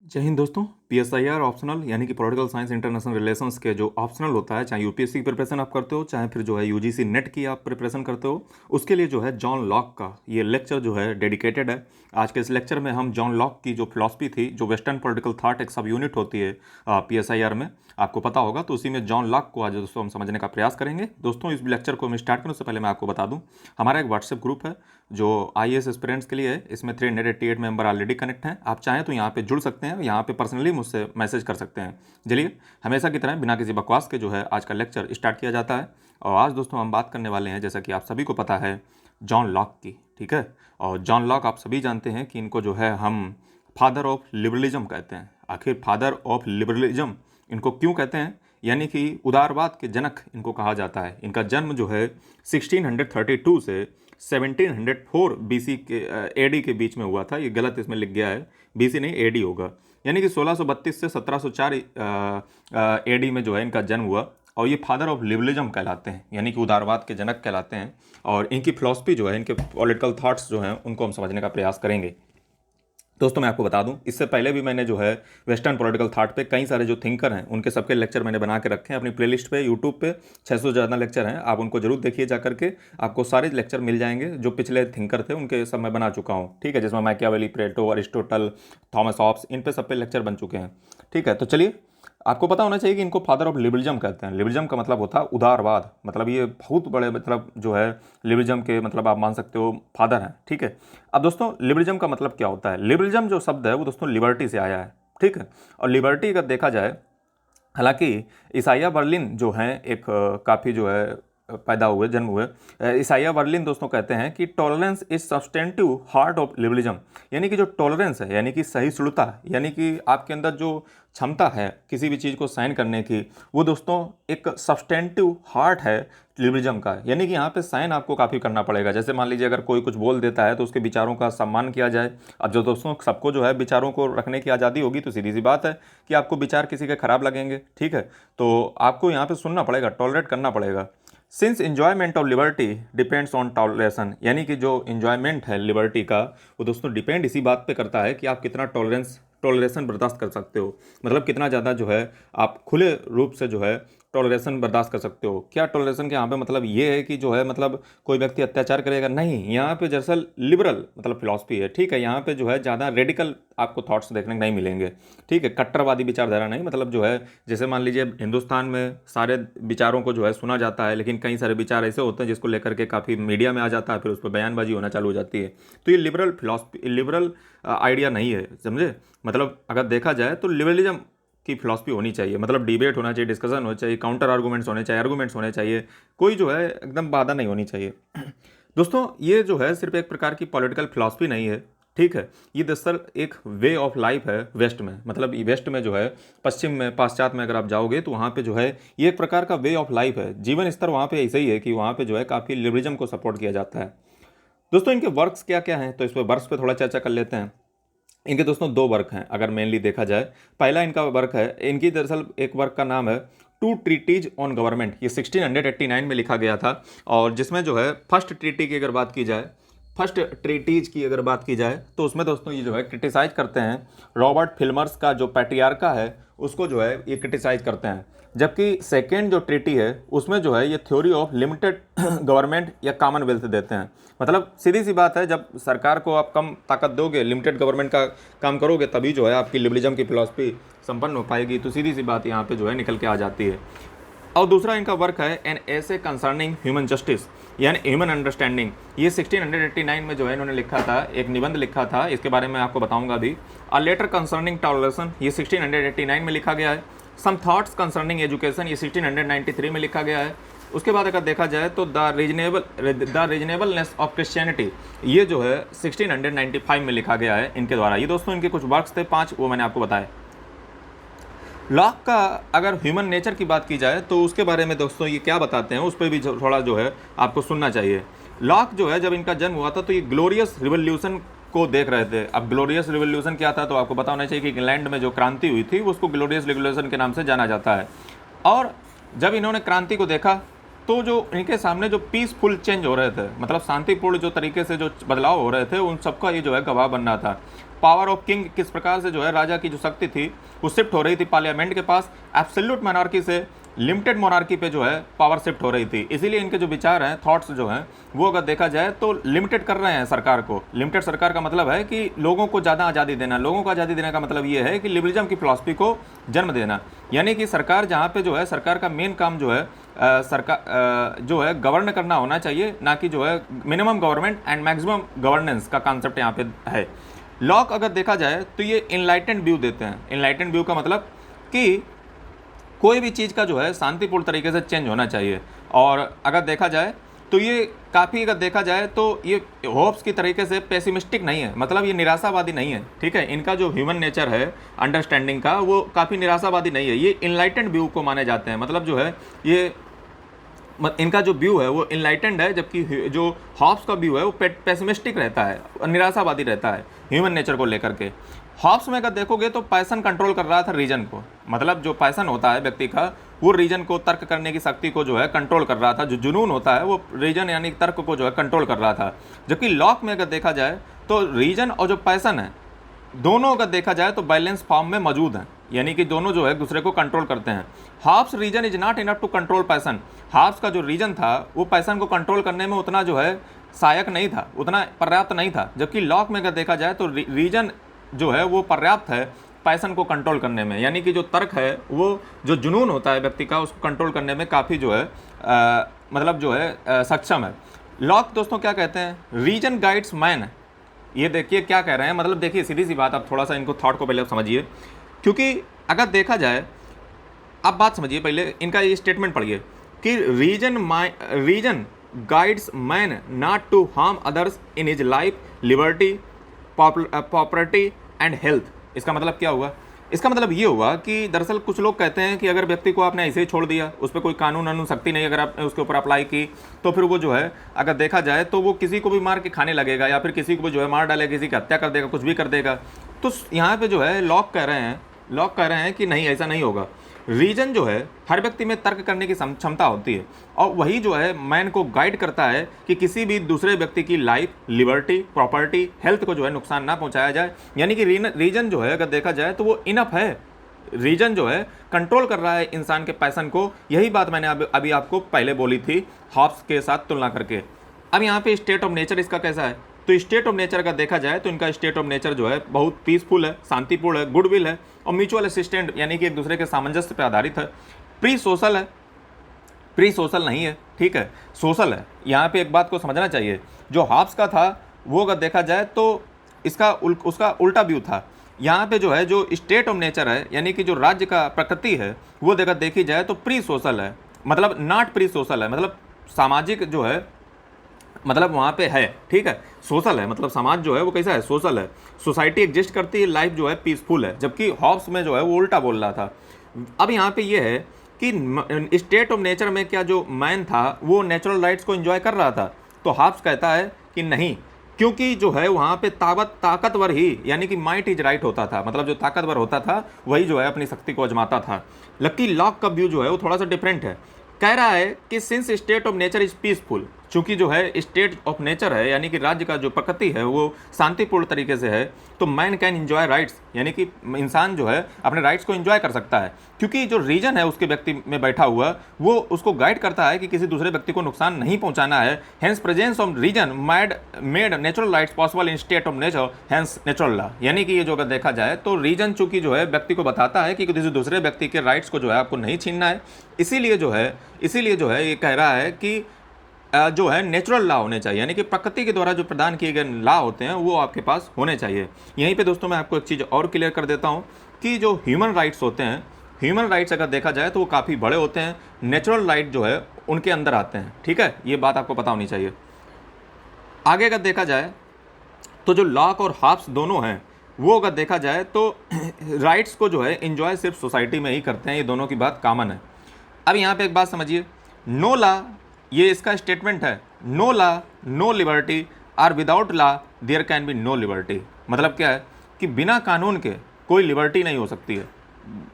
जय हिंद दोस्तों। PSIR optional यानी कि पॉलिटिकल साइंस इंटरनेशनल रिलेशंस के जो ऑप्शनल होता है, चाहे यूपीएससी की प्रिपरेशन आप करते हो, चाहे फिर जो है यूजीसी नेट की आप प्रिपरेशन करते हो, उसके लिए जो है जॉन लॉक का ये लेक्चर जो है डेडिकेटेड है। आज के इस लेक्चर में हम जॉन लॉक की जो फिलॉसफी थी, जो वेस्टर्न पॉलिटिकल थॉट एक सब यूनिट होती है पीएसआईआर में, आपको पता होगा, तो उसी में जॉन लॉक को आज दोस्तों हम समझने का प्रयास करेंगे। दोस्तों इस लेक्चर को हम स्टार्ट करने से पहले मैं आपको बता दूं, हमारा एक व्हाट्सएप ग्रुप है जो आईएएस एस्पिरेंट्स के लिए है। इसमें 388 मेंबर ऑलरेडी कनेक्ट हैं। आप चाहें तो यहाँ पे जुड़ सकते हैं, यहाँ पे पर्सनली मुझसे मैसेज कर सकते हैं। चलिए हमेशा की तरह बिना किसी बकवास के जो है आज का लेक्चर स्टार्ट किया जाता है। और आज दोस्तों हम बात करने वाले हैं, जैसा कि आप सभी को पता है, जॉन लॉक की। ठीक है, और जॉन लॉक आप सभी जानते हैं कि इनको जो है हम फादर ऑफ लिबरलिज्म कहते हैं। आखिर फादर ऑफ लिबरलिज्म इनको क्यों कहते हैं, यानी कि उदारवाद के जनक इनको कहा जाता है। इनका जन्म जो है 1632 से 1704 बीसी के एडी के बीच में हुआ था। ये गलत इसमें लिख गया है, बीसी नहीं एडी होगा, यानी कि 1632 से 1704 एडी में जो है इनका जन्म हुआ। और ये फादर ऑफ लिबरलिज्म कहलाते हैं, यानी कि उदारवाद के जनक कहलाते हैं। और इनकी फिलॉसफी जो है, इनके पॉलिटिकल थॉट्स जो हैं, उनको हम समझने का प्रयास करेंगे। दोस्तों मैं आपको बता दूं, इससे पहले भी मैंने जो है वेस्टर्न पॉलिटिकल थॉट पे कई सारे जो थिंकर हैं उनके सबके लेक्चर मैंने बना के रखे हैं अपनी प्लेलिस्ट पे। यूट्यूब पे 600 से ज़्यादा लेक्चर हैं, आप उनको जरूर देखिए जा करके। आपको सारे लेक्चर मिल जाएंगे जो पिछले थिंकर थे, उनके सब मैं बना चुका हूँ। ठीक है, जिसमें मैकियावेली, प्लेटो, अरिस्टोटल, थॉमस हॉब्स, इन पे सब पे लेक्चर बन चुके हैं। ठीक है, तो चलिए, आपको पता होना चाहिए कि इनको फादर ऑफ लिबरलिज्म कहते हैं। लिबरलिज्म का मतलब होता है उदारवाद, मतलब ये बहुत बड़े, मतलब जो है लिबरलिज्म के, मतलब आप मान सकते हो फादर हैं। ठीक है, अब दोस्तों लिबरलिज्म का मतलब क्या होता है। लिबरलिज्म जो शब्द है वो दोस्तों लिबर्टी से आया है। ठीक है, और लिबर्टी अगर देखा जाए, हालांकि इसाइया बर्लिन जो हैं एक काफ़ी जो है पैदा हुए, जन्म हुए, इसाइया बर्लिन दोस्तों कहते हैं कि tolerance is substantive heart of liberalism, यानी कि जो टॉलरेंस है, यानी कि सहिष्णुता, यानी कि आपके अंदर जो क्षमता है किसी भी चीज़ को सहन करने की, वो दोस्तों एक सब्सटेंटिव हार्ट है लिबरलिज्म का। यानी कि यहाँ पे सहन आपको काफ़ी करना पड़ेगा। जैसे मान लीजिए अगर कोई कुछ बोल देता है तो उसके विचारों का सम्मान किया जाए। अब जो दोस्तों सबको जो है विचारों को रखने की आज़ादी होगी, तो सीधी सी बात है कि आपको विचार किसी के खराब लगेंगे। ठीक है, तो आपको यहाँ पे सुनना पड़ेगा, टॉलरेट करना पड़ेगा। Since enjoyment of liberty depends on toleration, यानी कि जो इन्जॉयमेंट है लिबर्टी का, वो दोस्तों डिपेंड इसी बात पे करता है कि आप कितना टॉलरेशन बर्दाश्त कर सकते हो। मतलब कितना ज़्यादा जो है आप खुले रूप से जो है टॉलरेशन बर्दाश्त कर सकते हो। क्या टॉलरेशन के यहाँ पे मतलब ये है कि जो है मतलब कोई व्यक्ति अत्याचार करेगा, नहीं। यहाँ पे दरअसल लिबरल मतलब फिलॉसफी है। ठीक है, यहाँ पे जो है ज़्यादा रेडिकल आपको थॉट्स देखने को नहीं मिलेंगे। ठीक है, कट्टरवादी विचारधारा नहीं, मतलब जो है जैसे मान लीजिए हिंदुस्तान में सारे विचारों को जो है सुना जाता है, लेकिन कई सारे विचार ऐसे होते हैं जिसको लेकर के काफ़ी मीडिया में आ जाता है, फिर उस पर बयानबाजी होना चालू हो जाती है। तो ये लिबरल फिलॉसफी, लिबरल आइडिया नहीं है, समझे। मतलब अगर देखा जाए तो लिबरलिज्म की फिलॉसफी होनी चाहिए, मतलब डिबेट होना चाहिए, डिस्कशन होना चाहिए, काउंटर आर्गूमेंट्स होने चाहिए, आर्गूमेंट्स होने चाहिए, कोई जो है एकदम बाधा नहीं होनी चाहिए। दोस्तों ये जो है सिर्फ एक प्रकार की पॉलिटिकल फिलॉसफी नहीं है। ठीक है, ये दरअसल एक वे ऑफ लाइफ है वेस्ट में। मतलब वेस्ट में जो है, पश्चिम में, पाश्चात्य में अगर आप जाओगे तो वहाँ पे जो है ये एक प्रकार का वे ऑफ लाइफ है। जीवन स्तर वहाँ पे ऐसे ही है कि वहाँ पे जो है काफ़ी लिबरलिज्म को सपोर्ट किया जाता है। दोस्तों इनके वर्क्स क्या क्या हैं, तो इस पर वर्क्स पे थोड़ा चर्चा कर लेते हैं। इनके दोस्तों दो वर्क हैं अगर मेनली देखा जाए। पहला इनका वर्क है, इनकी दरअसल एक वर्क का नाम है टू ट्रीटीज ऑन गवर्नमेंट। ये 1689 में लिखा गया था, और जिसमें जो है फर्स्ट ट्रीटी की अगर बात की जाए, फर्स्ट ट्रीटीज की अगर बात की जाए, तो उसमें दोस्तों ये जो है क्रिटिसाइज करते हैं रॉबर्ट फिल्मर्स का जो पैट्रियार्का है, उसको जो है ये क्रिटिसाइज करते हैं। जबकि सेकेंड जो ट्रीटी है उसमें जो है ये थ्योरी ऑफ लिमिटेड गवर्नमेंट या कॉमनवेल्थ देते हैं। मतलब सीधी सी बात है, जब सरकार को आप कम ताकत दोगे, लिमिटेड गवर्नमेंट का काम करोगे, तभी जो है आपकी लिबरलिज्म की फिलॉसफी संपन्न हो पाएगी। तो सीधी सी बात यहाँ पे जो है निकल के आ जाती है। और दूसरा इनका वर्क है an essay concerning human justice, यानी ह्यूमन अंडरस्टैंडिंग। ये 1689 में जो है इन्होंने लिखा था, एक निबंध लिखा था, इसके बारे में आपको बताऊंगा अभी। अ लेटर कंसर्निंग टॉलरेशन, ये 1689 में लिखा गया है। सम थॉट्स कंसर्निंग एजुकेशन, ये 1693 में लिखा गया है। उसके बाद अगर देखा जाए तो द रीजनेबलनेस ऑफ क्रिश्चियनिटी, ये जो है 1695 में लिखा गया है इनके द्वारा। ये दोस्तों इनके कुछ वर्क्स थे 5, वो मैंने आपको बताया। लॉक का अगर ह्यूमन नेचर की बात की जाए तो उसके बारे में दोस्तों ये क्या बताते हैं, उस पर भी थोड़ा जो है आपको सुनना चाहिए। लॉक जो है जब इनका जन्म हुआ था तो ये ग्लोरियस रिवोल्यूशन को देख रहे थे। अब ग्लोरियस रिवोल्यूशन क्या था, तो आपको पता होना चाहिए कि इंग्लैंड में जो क्रांति हुई थी उसको ग्लोरियस रिवोल्यूशन के नाम से जाना जाता है। और जब इन्होंने क्रांति को देखा तो जो इनके सामने जो पीसफुल चेंज हो रहे थे, मतलब शांतिपूर्ण जो तरीके से जो बदलाव हो रहे थे, उन सबका ये जो है गवाह बनना था। पावर ऑफ किंग किस प्रकार से जो है राजा की जो शक्ति थी वो शिफ्ट हो रही थी पार्लियामेंट के पास, एब्सोल्यूट मोनार्की से लिमिटेड मोनार्की पे जो है पावर शिफ्ट हो रही थी। इसीलिए इनके जो विचार हैं, थॉट्स जो हैं, वो अगर देखा जाए तो लिमिटेड कर रहे हैं सरकार को। लिमिटेड सरकार का मतलब है कि लोगों को ज़्यादा आज़ादी देना। लोगों को आज़ादी देने का मतलब ये है कि लिबरलिज्म की फिलॉसफी को जन्म देना, यानी कि सरकार जहाँ पे जो है, सरकार का मेन काम जो है सरकार जो है गवर्न करना होना चाहिए, ना कि जो है minimum government and maximum governance का कॉन्सेप्ट यहाँ पे है। लॉक अगर देखा जाए तो ये इनलाइटेंड व्यू देते हैं। इनलाइटेंड व्यू का मतलब कि कोई भी चीज़ का जो है शांतिपूर्ण तरीके से चेंज होना चाहिए। और अगर देखा जाए तो ये काफ़ी, अगर देखा जाए तो ये होप्स की तरीके से पेसिमिस्टिक नहीं है, मतलब ये निराशावादी नहीं है, ठीक है। इनका जो ह्यूमन नेचर है अंडरस्टैंडिंग का, वो काफ़ी निराशावादी नहीं है। ये इनलाइटेंड व्यू को माने जाते हैं, मतलब जो है ये इनका जो व्यू है वो इनलाइटेंड है, जबकि जो हॉब्स का व्यू है वो पेसिमिस्टिक रहता है, निराशावादी रहता है ह्यूमन नेचर को लेकर के। हॉब्स में अगर देखोगे तो पैसन कंट्रोल कर रहा था रीजन को, मतलब जो पैसन होता है व्यक्ति का, वो रीजन को, तर्क करने की शक्ति को जो है कंट्रोल कर रहा था। जो जुनून होता है वो रीजन यानी तर्क को जो है कंट्रोल कर रहा था। जबकि लॉक में अगर देखा जाए तो रीजन और जो पैसन है दोनों अगर देखा जाए तो बैलेंस फॉर्म में मौजूद हैं, यानी कि दोनों जो है दूसरे को कंट्रोल करते हैं। Hobbes reason is not enough to control passion. Hobbes का जो रीजन था वो पैसन को कंट्रोल करने में उतना जो है सहायक नहीं था, उतना पर्याप्त नहीं था। जबकि लॉक में अगर देखा जाए तो रीजन जो है वो पर्याप्त है पैसन को कंट्रोल करने में, यानी कि जो तर्क है, वो जो जुनून होता है व्यक्ति का, उसको कंट्रोल करने में काफ़ी जो है मतलब जो है सक्षम है। लॉक दोस्तों क्या कहते हैं, रीजन गाइड्स मैन। ये देखिए क्या कह रहे हैं, मतलब देखिए सीधी सी बात, आप थोड़ा सा इनको थॉट को पहले आप समझिए, क्योंकि अगर देखा जाए, आप बात समझिए पहले, इनका ये स्टेटमेंट पढ़िए कि reason guides man not to harm others in his life, liberty, property and health. इसका मतलब क्या हुआ? इसका मतलब ये हुआ कि दरअसल कुछ लोग कहते हैं कि अगर व्यक्ति को आपने ऐसे ही छोड़ दिया, उस पर कोई कानून शक्ति नहीं, अगर आपने उसके ऊपर अप्लाई की, तो फिर वो जो है अगर देखा जाए तो वो किसी को भी मार के खाने लगेगा, या फिर किसी को जो है मार डालेगा, किसी की हत्या कर देगा, कुछ भी कर देगा। तो यहाँ पे जो है लॉक कह रहे हैं कि नहीं, ऐसा नहीं होगा। रीजन जो है हर व्यक्ति में तर्क करने की क्षमता होती है, और वही जो है मैन को गाइड करता है कि किसी भी दूसरे व्यक्ति की लाइफ, लिबर्टी, प्रॉपर्टी, हेल्थ को जो है नुकसान ना पहुंचाया जाए। यानी कि रीजन जो है अगर देखा जाए तो वो इनफ है। रीजन जो है कंट्रोल कर रहा है इंसान के पैसन को। यही बात मैंने अभी आपको पहले बोली थी हॉब्स के साथ तुलना करके। अब यहाँ पे स्टेट ऑफ नेचर इसका कैसा है, तो स्टेट ऑफ नेचर का देखा जाए तो इनका स्टेट ऑफ नेचर जो है बहुत पीसफुल है, शांतिपूर्ण है, गुडविल है और म्यूचुअल असिस्टेंट, यानी कि एक दूसरे के सामंजस्य पर आधारित है। प्री सोशल है, प्री सोशल नहीं है, ठीक है, सोशल है। यहाँ पे एक बात को समझना चाहिए, जो हॉब्स का था वो अगर देखा जाए तो उसका उल्टा व्यू था। यहाँ पे जो है जो स्टेट ऑफ नेचर है, यानी कि जो राज्य का प्रकृति है, वो अगर देखी जाए तो प्री सोशल है, मतलब नॉट प्री सोशल है, मतलब सामाजिक जो है, मतलब वहाँ पे है, ठीक है, सोशल है, मतलब समाज जो है वो कैसा है, सोशल है, सोसाइटी एग्जिस्ट करती है, लाइफ जो है पीसफुल है। जबकि हॉब्स में जो है वो उल्टा बोल रहा था। अब यहाँ पे ये है कि स्टेट ऑफ नेचर में क्या जो मैन था वो नेचुरल राइट्स को एंजॉय कर रहा था, तो हॉब्स कहता है कि नहीं, क्योंकि जो है वहाँ पे ताकतवर ही, यानी कि माइट इज राइट होता था, मतलब जो ताकतवर होता था वही जो है अपनी शक्ति को आजमाता था। लकी लॉक का व्यू जो है वो थोड़ा सा डिफरेंट है, कह रहा है कि since state of nature is peaceful, चूंकि जो है स्टेट ऑफ नेचर है, यानी कि राज्य का जो प्रकृति है वो शांतिपूर्ण तरीके से है, तो मैन कैन एंजॉय राइट्स, यानी कि इंसान जो है अपने राइट्स को एंजॉय कर सकता है, क्योंकि जो रीजन है उसके व्यक्ति में बैठा हुआ वो उसको गाइड करता है कि किसी दूसरे व्यक्ति को नुकसान नहीं पहुंचाना है। Hence presence of reason made natural rights possible in state of nature, hence natural law. यानी कि ये जो अगर देखा जाए तो रीजन चूंकि जो है व्यक्ति को बताता है कि किसी दूसरे व्यक्ति के राइट्स को जो है आपको नहीं छीनना है, इसीलिए जो है ये कह रहा है कि जो है नेचुरल लॉ होने चाहिए, यानी कि प्रकृति के द्वारा जो प्रदान किए गए लॉ होते हैं वो आपके पास होने चाहिए। यहीं पे दोस्तों मैं आपको एक चीज़ और क्लियर कर देता हूँ कि जो ह्यूमन राइट्स होते हैं, ह्यूमन राइट्स अगर देखा जाए तो वो काफ़ी बड़े होते हैं, नेचुरल राइट जो है उनके अंदर आते हैं, ठीक है, ये बात आपको पता होनी चाहिए। आगे अगर देखा जाए तो जो लॉक और हॉब्स दोनों हैं वो अगर देखा जाए तो राइट्स को जो है एंजॉय सिर्फ सोसाइटी में ही करते हैं, ये दोनों की बात कॉमन है। अब यहाँ पे एक बात समझिए, नो लॉ, ये इसका स्टेटमेंट है, नो लॉ नो लिबर्टी और without law there can be no liberty. मतलब क्या है कि बिना कानून के कोई लिबर्टी नहीं हो सकती है,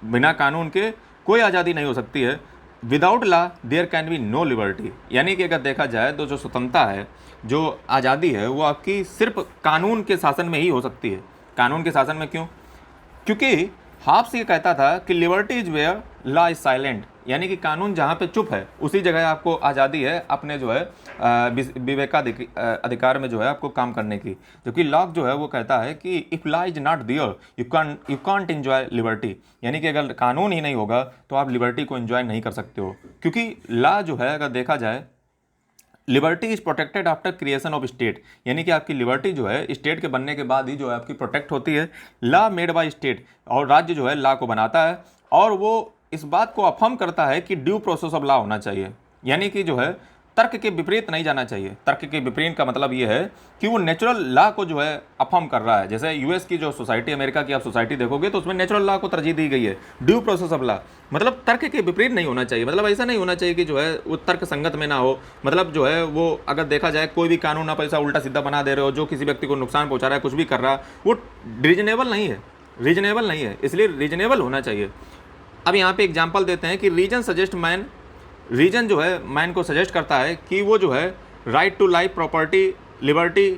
बिना कानून के कोई आज़ादी नहीं हो सकती है। Without law there can be no liberty, यानी कि अगर देखा जाए तो जो स्वतंत्रता है, जो आज़ादी है, वो आपकी सिर्फ कानून के शासन में ही हो सकती है, कानून के शासन में क्यों? क्योंकि हाब्स ये कहता था कि liberty is where law is silent, यानी कि कानून जहाँ पे चुप है उसी जगह आपको आज़ादी है अपने जो है अधिकार में जो है आपको काम करने की। जबकि लॉक जो है वो कहता है कि if law is not there you can't enjoy liberty, यानी कि अगर कानून ही नहीं होगा तो आप लिबर्टी को एंजॉय नहीं कर सकते हो। क्योंकि लॉ जो है अगर देखा जाए, liberty is protected after creation of state, यानी कि आपकी लिबर्टी जो है स्टेट के बनने के बाद ही जो है आपकी प्रोटेक्ट होती है। लॉ मेड बाय स्टेट, और राज्य जो है लॉ को बनाता है और वो इस बात को अफर्म करता है कि ड्यू प्रोसेस ऑफ लॉ होना चाहिए, यानी कि जो है तर्क के विपरीत नहीं जाना चाहिए। तर्क के विपरीत का मतलब ये है कि वो नेचुरल लॉ को जो है अफर्म कर रहा है। जैसे यूएस की जो सोसाइटी, अमेरिका की आप सोसाइटी देखोगे तो उसमें नेचुरल लॉ को तरजीह दी गई है, ड्यू प्रोसेस ऑफ लॉ। मतलब तर्क के विपरीत नहीं होना चाहिए, मतलब ऐसा नहीं होना चाहिए कि जो है वो तर्क संगत में ना हो। मतलब जो है वो अगर देखा जाए कोई भी कानून आप ऐसा उल्टा सीधा बना दे रहे हो जो किसी व्यक्ति को नुकसान पहुंचा रहा है, कुछ भी कर रहा है, वो रीजनेबल नहीं है, रीजनेबल नहीं है, इसलिए रीजनेबल होना चाहिए। अब यहाँ पे एग्जांपल देते हैं कि रीजन सजेस्ट मैन, रीजन जो है मैन को सजेस्ट करता है कि वो जो है right to life, property, liberty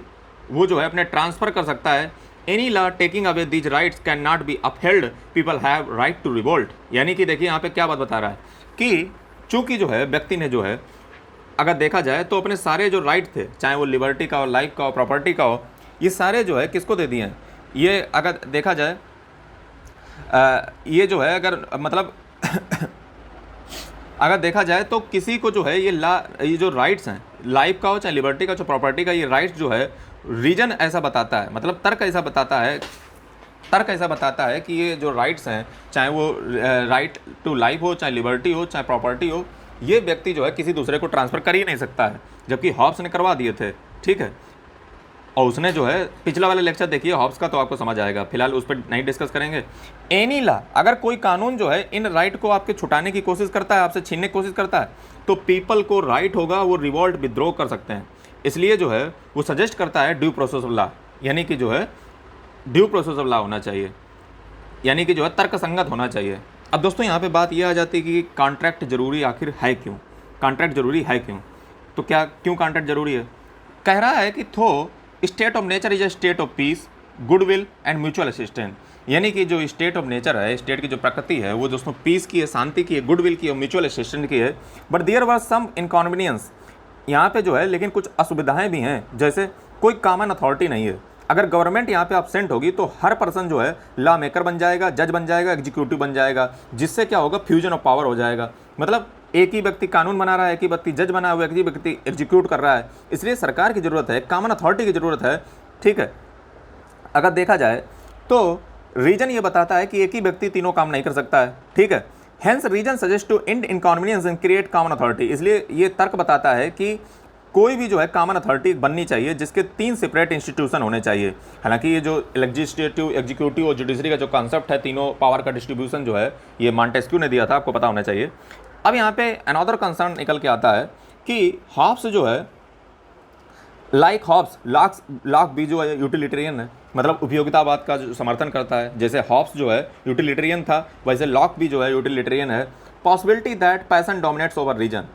वो जो है अपने ट्रांसफ़र कर सकता है। Any law taking away these rights can not be upheld, people have right to revolt. यानी कि देखिए यहाँ पे क्या बात बता रहा है कि चूंकि जो है व्यक्ति ने जो है अगर देखा जाए तो अपने सारे जो राइट थे, चाहे वो लिबर्टी का हो, लाइफ का हो, प्रॉपर्टी का हो, ये सारे जो है किसको दे दिए हैं? ये अगर देखा जाए ये जो है अगर मतलब अगर देखा जाए तो किसी को जो है ये जो राइट्स हैं, लाइफ का हो चाहे लिबर्टी का, जो प्रॉपर्टी का, ये राइट्स जो है रीजन ऐसा बताता है, मतलब तर्क ऐसा बताता है कि ये जो राइट्स हैं, चाहे वो राइट टू लाइफ हो, चाहे लिबर्टी हो, चाहे प्रॉपर्टी हो, ये व्यक्ति जो है किसी दूसरे को ट्रांसफ़र कर ही नहीं सकता है, जबकि हॉब्स ने करवा दिए थे। ठीक है, और उसने जो है पिछला वाला लेक्चर देखिए हॉब्स का तो आपको समझ आएगा, फिलहाल उस पर नहीं डिस्कस करेंगे। एनी लॉ, अगर कोई कानून जो है इन राइट को आपके छुटाने की कोशिश करता है, आपसे छीनने की कोशिश करता है, तो पीपल को राइट होगा वो रिवोल्ट, विद्रोह कर सकते हैं। इसलिए जो है वो सजेस्ट करता है ड्यू प्रोसेस ऑफ लॉ, यानी कि जो है ड्यू प्रोसेस ऑफ लॉ होना चाहिए, यानी कि जो है तर्क संगत होना चाहिए। अब दोस्तों यहाँ पे बात यह आ जाती है कि कॉन्ट्रैक्ट जरूरी आखिर है क्यों? कॉन्ट्रैक्ट जरूरी है क्यों? तो क्या क्यों कॉन्ट्रैक्ट जरूरी है? कह रहा है कि state of nature is a state of peace, goodwill and mutual assistance, यानी कि जो स्टेट ऑफ नेचर है, स्टेट की जो प्रकृति है, वो दोस्तों पीस की है, शांति की है, गुडविल की है, म्यूचुअल असिस्टेंस की है। बट देयर वर सम इनकॉन्वीनियंस, यहाँ पे जो है लेकिन कुछ असुविधाएं भी हैं, जैसे कोई कॉमन अथॉरिटी नहीं है। अगर गवर्नमेंट यहाँ पे एब्सेंट होगी तो हर पर्सन जो है लॉ मेकर बन जाएगा, जज बन जाएगा, एग्जीक्यूटिव बन जाएगा, जिससे क्या होगा, फ्यूजन ऑफ पावर हो जाएगा। मतलब एक ही व्यक्ति कानून बना रहा है, एक ही व्यक्ति जज बना हुआ है, एक ही व्यक्ति एग्जीक्यूट कर रहा है। इसलिए सरकार की ज़रूरत है, कॉमन अथॉरिटी की ज़रूरत है। ठीक है, अगर देखा जाए तो रीजन ये बताता है कि एक ही व्यक्ति तीनों काम नहीं कर सकता है। ठीक है, hence reason suggest to end inconvenience and create common authority, इसलिए ये तर्क बताता है कि कोई भी जो है कॉमन अथॉरिटी बननी चाहिए जिसके 3 सेपरेट इंस्टीट्यूशन होने चाहिए। हालांकि ये जो लेजिस्लेटिव, एग्जीक्यूटिव और जुडिशरी का जो कॉन्सेप्ट है, तीनों पावर का डिस्ट्रीब्यूशन जो है, ये मॉन्टेस्क्यू ने दिया था, आपको पता होना चाहिए। अब यहाँ पे अनदर कंसर्न निकल के आता है कि हॉब्स जो है, लाइक हॉब्स, लॉक भी जो है यूटिलिटेरियन है, मतलब उपयोगितावाद का जो समर्थन करता है। जैसे हॉब्स जो है यूटिलिटेरियन था, वैसे लॉक भी जो है यूटिलिटेरियन है। Possibility that passion dominates over reason,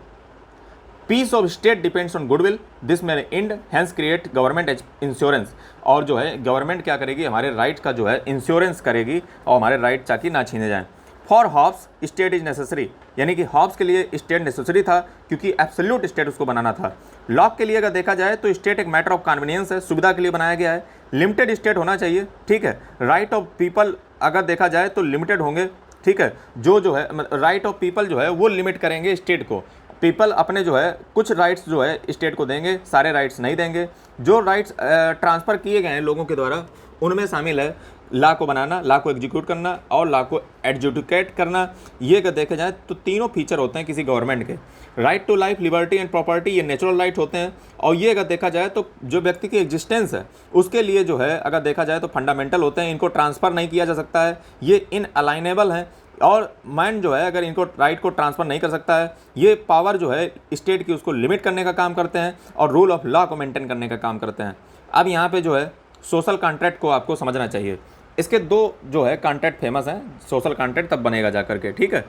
peace of state depends on goodwill, this में and hence create government insurance, और जो है गवर्नमेंट क्या करेगी, हमारे राइट का जो है इंश्योरेंस करेगी और हमारे राइट ताकि ना छीने जाएं। For Hobbes state is necessary, यानी कि हॉब्स के लिए स्टेट नेसेसरी था क्योंकि एब्सोल्यूट स्टेट उसको बनाना था। लॉक के लिए अगर देखा जाए तो स्टेट एक मैटर ऑफ कन्वीनियंस है, सुविधा के लिए बनाया गया है। लिमिटेड स्टेट होना चाहिए। ठीक है, राइट ऑफ पीपल अगर देखा जाए तो लिमिटेड होंगे। ठीक है, जो है राइट ऑफ पीपल जो है वो लिमिट करेंगे स्टेट को, पीपल अपने जो है कुछ राइट्स जो है स्टेट को देंगे, सारे राइट्स नहीं देंगे। जो राइट्स ट्रांसफ़र किए गए हैं लोगों के द्वारा, उनमें शामिल है लॉ को बनाना, लॉ को एग्जीक्यूट करना और लॉ को एडजुडिकेट करना। ये अगर देखा जाए तो तीनों फीचर होते हैं किसी गवर्नमेंट के। Right to life, liberty and property, ये नेचुरल राइट होते हैं, और ये अगर देखा जाए तो जो व्यक्ति की एग्जिस्टेंस है उसके लिए जो है अगर देखा जाए तो फंडामेंटल होते हैं, इनको ट्रांसफ़र नहीं किया जा सकता है, ये इनअलाइनेबल हैं। और मैन जो है अगर इनको राइट को ट्रांसफ़र नहीं कर सकता है, ये पावर जो है स्टेट की उसको लिमिट करने का काम करते हैं और रूल ऑफ लॉ को मेंटेन करने का काम करते हैं। अब यहाँ पे जो है सोशल कॉन्ट्रैक्ट को आपको समझना चाहिए। इसके 2 जो है कॉन्ट्रैक्ट फेमस हैं, सोशल कॉन्ट्रैक्ट तब बनेगा जा करके। ठीक है,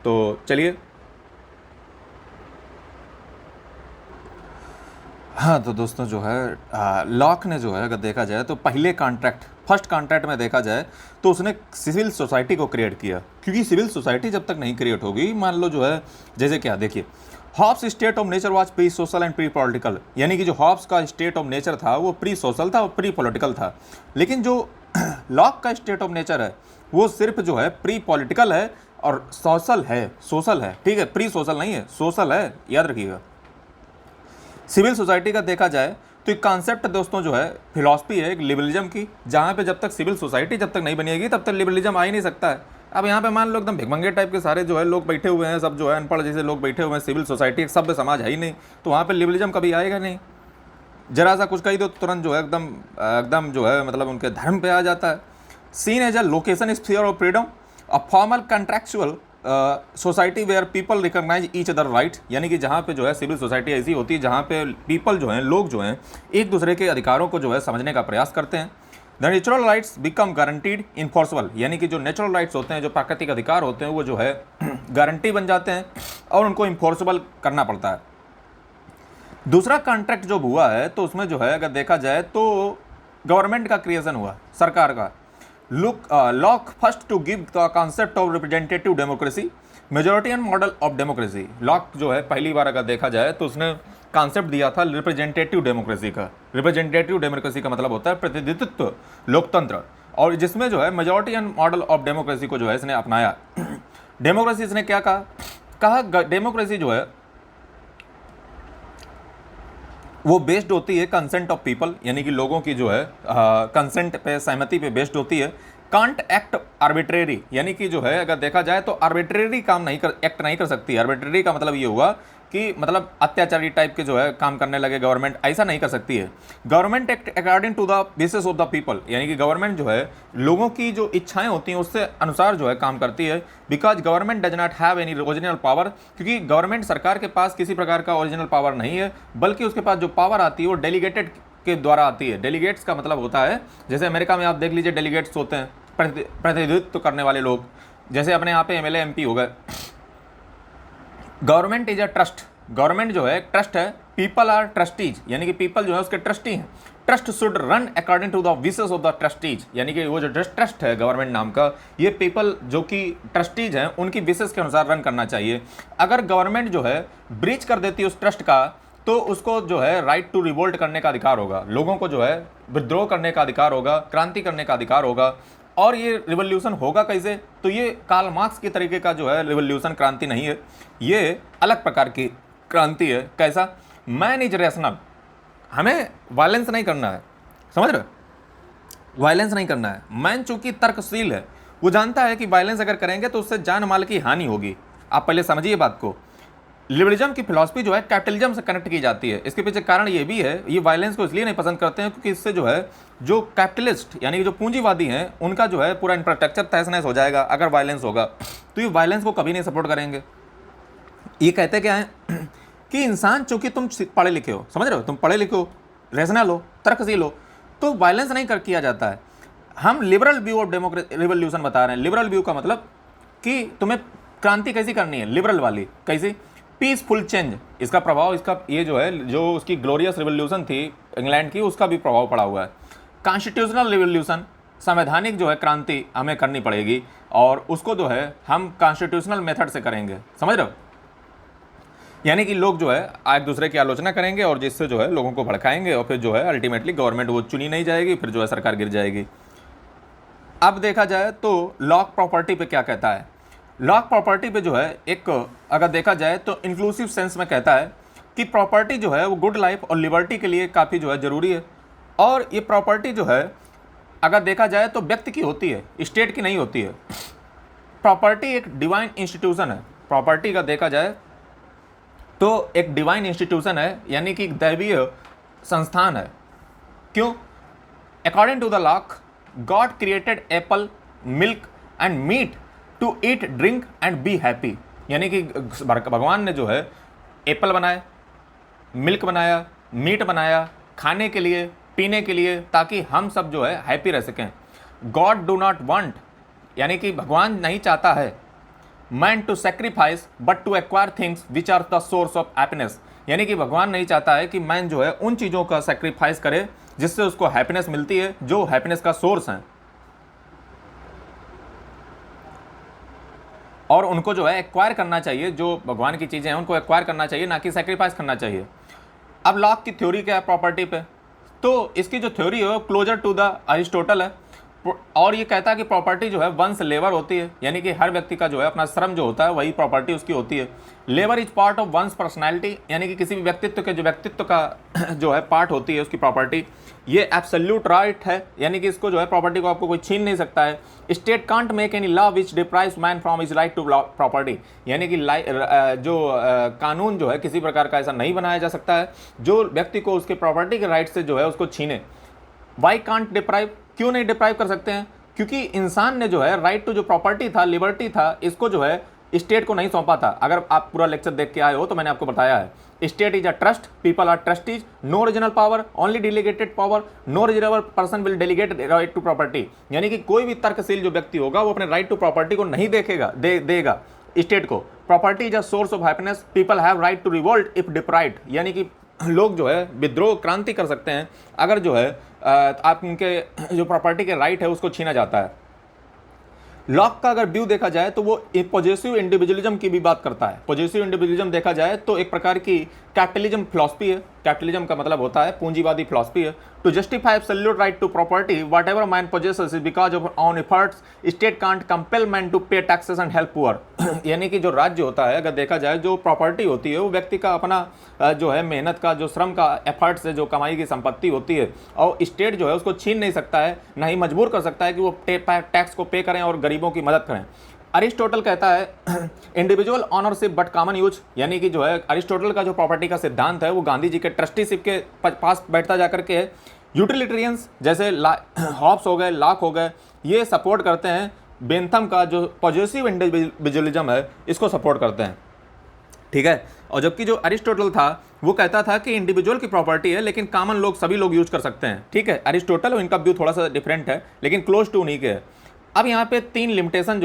तो चलिए, हाँ तो दोस्तों जो है लॉक ने जो है अगर देखा जाए तो पहले फर्स्ट कॉन्ट्रैक्ट में देखा जाए तो उसने सिविल सोसाइटी को क्रिएट किया, क्योंकि सिविल सोसाइटी जब तक नहीं क्रिएट होगी, मान लो जो है जैसे क्या, देखिए Hobbes state of nature was pre social and pre political, यानी कि जो हॉब्स का स्टेट ऑफ नेचर था वो प्री सोशल था और प्री पॉलिटिकल था, लेकिन जो लॉक का स्टेट ऑफ नेचर है वो सिर्फ जो है प्री पॉलिटिकल है और सोशल है, ठीक है, प्री सोशल नहीं है, सोशल है, याद रखिएगा। सिविल सोसाइटी का देखा जाए तो एक कॉन्सेप्ट दोस्तों जो है फिलॉसफी है एक लिबरलिज्म की, जहाँ पे जब तक सिविल सोसाइटी जब तक नहीं बनेगी तब तक लिबरलिज्म आ ही नहीं सकता है। अब यहाँ पे मान लो एकदम भिखमंगे टाइप के सारे जो है लोग बैठे हुए हैं, सब जो है अनपढ़ जैसे लोग बैठे हुए हैं, सिविल सोसाइटी एक सभ्य समाज है ही नहीं, तो वहाँ पे लिबरलिज्म कभी आएगा नहीं। जरा सा कुछ कही दो तुरंत जो है एकदम जो है मतलब उनके धर्म पे आ जाता है। Seen as a location sphere of freedom, a formal contractual society where people recognise each other right, यानी कि जहाँ पे जो है सिविल सोसाइटी ऐसी होती है जहाँ पे पीपल जो हैं, लोग जो हैं, एक दूसरे के अधिकारों को जो है समझने का प्रयास करते हैं। The natural rights become guaranteed enforceable, यानी कि जो नेचुरल राइट्स होते हैं, जो प्राकृतिक अधिकार होते हैं, वो जो है गारंटी बन जाते हैं और उनको इन्फोर्सबल करना पड़ता है। दूसरा कॉन्ट्रैक्ट जो हुआ है तो उसमें जो है अगर देखा जाए तो गवर्नमेंट का क्रिएशन हुआ, सरकार का। Locke first to give the concept of representative democracy, majoritarian model of democracy. Locke जो है पहली बार अगर देखा जाए तो उसने कॉन्सेप्ट दिया था रिप्रेजेंटेटिव डेमोक्रेसी का। रिप्रेजेंटेटिव डेमोक्रेसी का मतलब होता है प्रतिनिधित्व लोकतंत्र, और जिसमें जो है मेजोरिटियन मॉडल ऑफ डेमोक्रेसी को जो है इसने अपनाया। डेमोक्रेसी इसने क्या कहा डेमोक्रेसी जो है वो बेस्ड होती है कंसेंट ऑफ पीपल, यानी कि लोगों की जो है कंसेंट पे, सहमति पे बेस्ड होती है। कांट एक्ट आर्बिट्रेरी, यानी कि जो है अगर देखा जाए तो आर्बिट्रेरी काम एक्ट नहीं कर सकती। आर्बिट्रेरी का मतलब ये हुआ कि मतलब अत्याचारी टाइप के जो है काम करने लगे गवर्नमेंट, ऐसा नहीं कर सकती है। Government act according to the wishes of the people, यानी कि गवर्नमेंट जो है लोगों की जो इच्छाएं होती हैं उससे अनुसार जो है काम करती है। Because government does not have any original power, क्योंकि गवर्नमेंट सरकार के पास किसी प्रकार का ओरिजिनल पावर नहीं है, बल्कि उसके पास जो पावर आती है वो डेलीगेटेड के द्वारा आती है। डेलीगेट्स का मतलब होता है, जैसे अमेरिका में आप देख लीजिए डेलीगेट्स होते हैं, प्रतिनिधित्व करने वाले लोग, जैसे अपने यहाँ पे एमएलए एमपी हो गए। Government is a trust, government जो है एक ट्रस्ट है। पीपल आर ट्रस्टीज, यानी कि पीपल जो है उसके ट्रस्टी हैं। Trust should run according to the wishes of the trustees, यानी कि वो जो ट्रस्ट है गवर्नमेंट नाम का, ये पीपल जो कि ट्रस्टीज हैं उनकी विशेस के अनुसार रन करना चाहिए। अगर गवर्नमेंट जो है ब्रीच कर देती है उस ट्रस्ट का, तो उसको जो है राइट टू रिवोल्ट करने का अधिकार होगा, लोगों को जो है विद्रोह करने का अधिकार होगा, क्रांति करने का अधिकार होगा। और ये रिवोल्यूशन होगा कैसे, तो ये कार्ल मार्क्स के तरीके का जो है रिवोल्यूशन क्रांति नहीं है, ये अलग प्रकार की क्रांति है। कैसा? मैन इज रैशनल, हमें वायलेंस नहीं करना है, समझ रहे, वायलेंस नहीं करना है। मैन चूंकि तर्कशील है, वो जानता है कि वायलेंस अगर करेंगे तो उससे जान माल की हानि होगी। आप पहले समझिए बात को। लिबरलिज्म की फिलॉसफी जो है कैपिटलिज्म से कनेक्ट की जाती है। इसके पीछे कारण ये भी है, ये वायलेंस को इसलिए नहीं पसंद करते हैं क्योंकि इससे जो है जो कैपिटलिस्ट यानी जो पूंजीवादी हैं उनका जो है पूरा इंफ्रास्ट्रक्चर तहस नहस हो जाएगा अगर वायलेंस होगा, तो ये वायलेंस को कभी नहीं सपोर्ट करेंगे। ये कहते क्या है कि इंसान चूंकि तुम पढ़े लिखे हो, समझ रहे हो, तुम पढ़े लिखे हो, रेशनल हो, तर्कशील हो, तो वायलेंस नहीं किया जाता है। हम लिबरल व्यू ऑफ रिवोल्यूशन बता रहे हैं। लिबरल व्यू का मतलब कि तुम्हें क्रांति कैसी करनी है, लिबरल वाली कैसी, पीसफुल चेंज। इसका प्रभाव, इसका ये जो है जो उसकी ग्लोरियस रिवोल्यूशन थी इंग्लैंड की, उसका भी प्रभाव पड़ा हुआ है। कॉन्स्टिट्यूशनल रिवोल्यूशन, संवैधानिक जो है क्रांति हमें करनी पड़ेगी और उसको जो है हम कॉन्स्टिट्यूशनल मेथड से करेंगे, समझ रहे हो, यानी कि लोग जो है एक दूसरे की आलोचना करेंगे और जिससे जो है लोगों को भड़काएंगे और फिर जो है अल्टीमेटली गवर्नमेंट वो चुनी नहीं जाएगी, फिर जो है सरकार गिर जाएगी। अब देखा जाए तो लॉक प्रॉपर्टी पे क्या कहता है। लॉक प्रॉपर्टी पे जो है एक अगर देखा जाए तो इंक्लूसिव सेंस में कहता है कि प्रॉपर्टी जो है वो गुड लाइफ और लिबर्टी के लिए काफ़ी जो है ज़रूरी है। और ये प्रॉपर्टी जो है अगर देखा जाए तो व्यक्ति की होती है, स्टेट की नहीं होती है। प्रॉपर्टी एक डिवाइन इंस्टीट्यूशन है। प्रॉपर्टी का देखा जाए तो एक डिवाइन इंस्टीट्यूशन है, यानी कि दैवीय संस्थान है। क्यों? According to the Locke, God created apple, milk and meat to eat, drink and be happy, यानी कि भगवान ने जो है एप्पल बनाए, मिल्क बनाया, मीट बनाया खाने के लिए, पीने के लिए, ताकि हम सब जो है हैप्पी रह सकें। गॉड डू नॉट वांट, यानी कि भगवान नहीं चाहता है man to sacrifice but to acquire things which are the source of happiness, यानी कि भगवान नहीं चाहता है कि मैन जो है उन चीज़ों का सेक्रीफाइस करे जिससे उसको हैप्पीनेस मिलती है, जो हैप्पीनेस का सोर्स है, और उनको जो है एक्वायर करना चाहिए। जो भगवान की चीज़ें हैं उनको एक्वायर करना चाहिए, ना कि सेक्रीफाइस करना चाहिए। अब लॉक की थ्योरी क्या है प्रॉपर्टी पे? तो इसकी जो थ्योरी है वो क्लोजर टू द अरिस्टोटल है, और ये कहता है कि प्रॉपर्टी जो है वंस लेबर होती है, यानी कि हर व्यक्ति का जो है अपना श्रम जो होता है वही प्रॉपर्टी उसकी होती है। Labour is part of one's personality, यानी कि किसी भी व्यक्तित्व के जो व्यक्तित्व का जो है पार्ट होती है उसकी प्रॉपर्टी। ये एब्सोल्यूट राइट है, यानी कि इसको जो है प्रॉपर्टी को आपको कोई छीन नहीं सकता है। State can't make any law which deprives man from his right to property, यानी कि कानून जो है किसी प्रकार का ऐसा नहीं बनाया जा सकता है जो व्यक्ति को उसके प्रॉपर्टी के राइट से जो है उसको छीने। वाई कांट डिप्राइव, क्यों नहीं डिप्राइव कर सकते हैं? क्योंकि इंसान ने जो है राइट टू जो प्रॉपर्टी था, लिबर्टी था, इसको जो है स्टेट को नहीं सौंपा था। अगर आप पूरा लेक्चर देख के आए हो तो मैंने आपको बताया है, state is a trust, people are trustees, no original power, only delegated power, no original person will delegate right to property, यानी कि कोई भी तर्कशील जो व्यक्ति होगा वो अपने राइट टू प्रॉपर्टी को नहीं देगा स्टेट को। Property is a source of happiness, people have right to revolt if deprived, यानी कि लोग जो है विद्रोह क्रांति कर सकते हैं अगर जो है आप उनके जो प्रॉपर्टी के राइट है उसको छीना जाता है। लॉक का अगर व्यू देखा जाए तो वो पॉजिटिव इंडिविजुअलिज्म की भी बात करता है। पॉजिटिव इंडिविजुअलिज्म देखा जाए तो एक प्रकार की कैपिटलिज्म फिलॉसफी है। कैपिटलिज्म का मतलब होता है पूंजीवादी फिलॉसफी है। To justify absolute right to property whatever man possesses is because of own efforts, state can't compel man to pay taxes and help poor, यानी कि जो राज्य होता है अगर देखा जाए जो प्रॉपर्टी होती है वो व्यक्ति का अपना जो है मेहनत का, जो श्रम का, एफर्ट से जो कमाई की संपत्ति होती है, और स्टेट जो है उसको छीन नहीं सकता है, ना ही मजबूर कर सकता है कि वो टैक्स को पे करें और गरीबों की मदद करें। अरिस्टोटल कहता है individual ownership but common use, यानी कि जो है अरिस्टोटल का जो प्रॉपर्टी का सिद्धांत है वो गांधी जी के ट्रस्टीशिप के पास बैठता जाकर के है। यूटिलिटेरियंस जैसे हॉब्स हो गए, लॉक हो गए, ये सपोर्ट करते हैं बेंथम का जो पॉजिटिव इंडिविजुअलिज्म है इसको सपोर्ट करते हैं, ठीक है। और जबकि जो अरिस्टोटल था वो कहता था कि इंडिविजुअल की प्रॉपर्टी है लेकिन कॉमन लोग, सभी लोग यूज कर सकते हैं, ठीक है। अरिस्टोटल और इनका व्यू थोड़ा सा डिफरेंट है लेकिन क्लोज टू उन्हीं के है। अब यहाँ पे थ्री लिमिटेशन